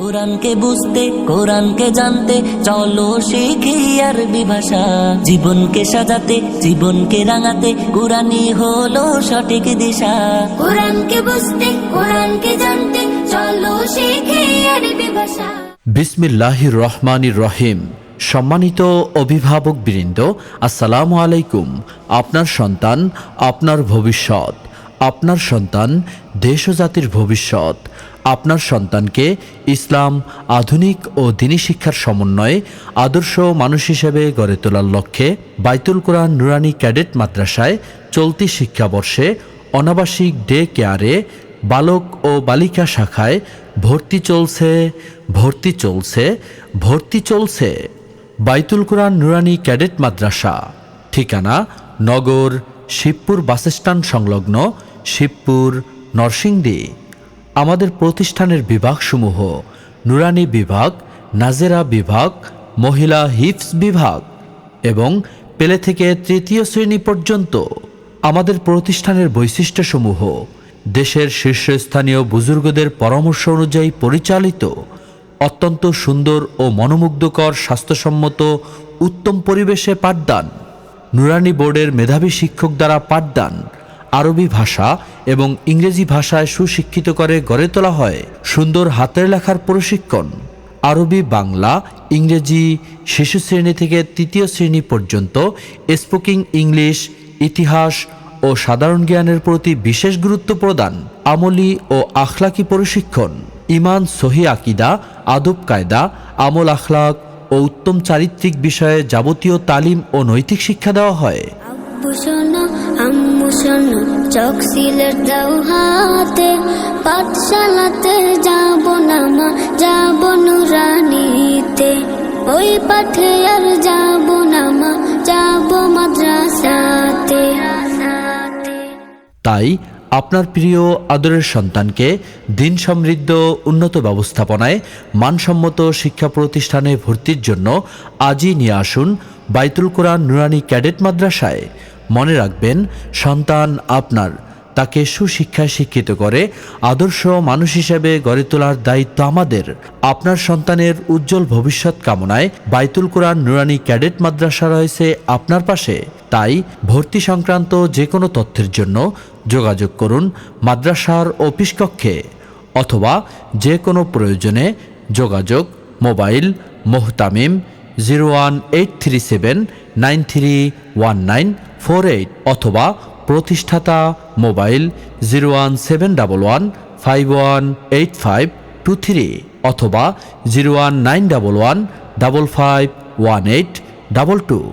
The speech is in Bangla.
কোরআনকে বুঝতে কোরআনকে জানতে চলো শিখি আরবি ভাষা। জীবনকে সাজাতে জীবনকে রাঙাতে কোরআনই হলো সঠিক দিশা। কোরআনকে বুঝতে কোরআনকে জানতে চলো শিখি আরবি ভাষা। বিসমিল্লাহির রহমানির রহিম। সম্মানিত অভিভাবক বৃন্দ, আসসালামু আলাইকুম। আপনার সন্তান আপনার ভবিষ্যৎ, আপনার সন্তান দেশ ও জাতির ভবিষ্যৎ। আপনার সন্তানকে ইসলাম, আধুনিক ও দ্বীনি শিক্ষার সমন্বয়ে আদর্শ মানুষ হিসেবে গড়ে তোলার লক্ষ্যে বাইতুল কোরআন নুরানি ক্যাডেট মাদ্রাসায় চলতি শিক্ষাবর্ষে অনাবাসিক ডে কেয়ারে বালক ও বালিকা শাখায় ভর্তি চলছে। বাইতুল কোরআন নুরানি ক্যাডেট মাদ্রাসা, ঠিকানা নগর শিবপুর বাসস্ট্যান্ড সংলগ্ন শিবপুর, নরসিংদী। আমাদের প্রতিষ্ঠানের বিভাগসমূহ: নুরানি বিভাগ, নাজেরা বিভাগ, মহিলা হিফজ বিভাগ এবং পেলে থেকে তৃতীয় শ্রেণী পর্যন্ত। আমাদের প্রতিষ্ঠানের বৈশিষ্ট্যসমূহ: দেশের শীর্ষস্থানীয় বুজুর্গদের পরামর্শ অনুযায়ী পরিচালিত অত্যন্ত সুন্দর ও মনোমুগ্ধকর স্বাস্থ্যসম্মত উত্তম পরিবেশে পাঠদান, নুরানি বোর্ডের মেধাবী শিক্ষক দ্বারা পাঠদান, আরবি ভাষা এবং ইংরেজি ভাষায় সুশিক্ষিত করে গড়ে তোলা হয় সুন্দর হাতের লেখার প্রশিক্ষণ, আরবি, বাংলা, ইংরেজি, শিশু শ্রেণী থেকে তৃতীয় শ্রেণী পর্যন্ত স্পোকিং ইংলিশ, ইতিহাস ও সাধারণ জ্ঞানের প্রতি বিশেষ গুরুত্ব প্রদান, আমলি ও আখলাকি প্রশিক্ষণ, ইমান, সহি আকিদা, আদব কায়দা, আমল আখলাক ও উত্তম চারিত্রিক বিষয়ে যাবতীয় তালিম ও নৈতিক শিক্ষা দেওয়া হয়। আব্বু শোনো আম্মু শোনো, চোখ সিলেট দাও হাতে, পাঠশালাতে যাব না মা, যাব নুরানিতে। ওই পাঠে আর যাব না মা, যাব মাদ্রাসাতে। তাই আপনার প্রিয় আদরের সন্তানকে দিন সমৃদ্ধ উন্নত ব্যবস্থাপনায় মানসম্মত শিক্ষা প্রতিষ্ঠানে ভর্তির জন্য আজই নিয়ে আসুন বাইতুল কোরআন নুরানি ক্যাডেট মাদ্রাসায়। মনে রাখবেন, সন্তান আপনার, তাকে সুশিক্ষায় শিক্ষিত করে আদর্শ মানুষ হিসেবে গড়ে তোলার দায়িত্ব আমাদের। আপনার সন্তানের উজ্জ্বল ভবিষ্যৎ কামনায় বাইতুল কোরআন নুরানি ক্যাডেট মাদ্রাসা রয়েছে আপনার পাশে। তাই ভর্তি সংক্রান্ত যে কোনো তথ্যের জন্য যোগাযোগ করুন মাদ্রাসার অফিস কক্ষে, অথবা যে কোনো প্রয়োজনে যোগাযোগ মোবাইল মোহতামিম 01837931948 অথবা প্রতিষ্ঠাতা মোবাইল 01711518523 অথবা 01911551822।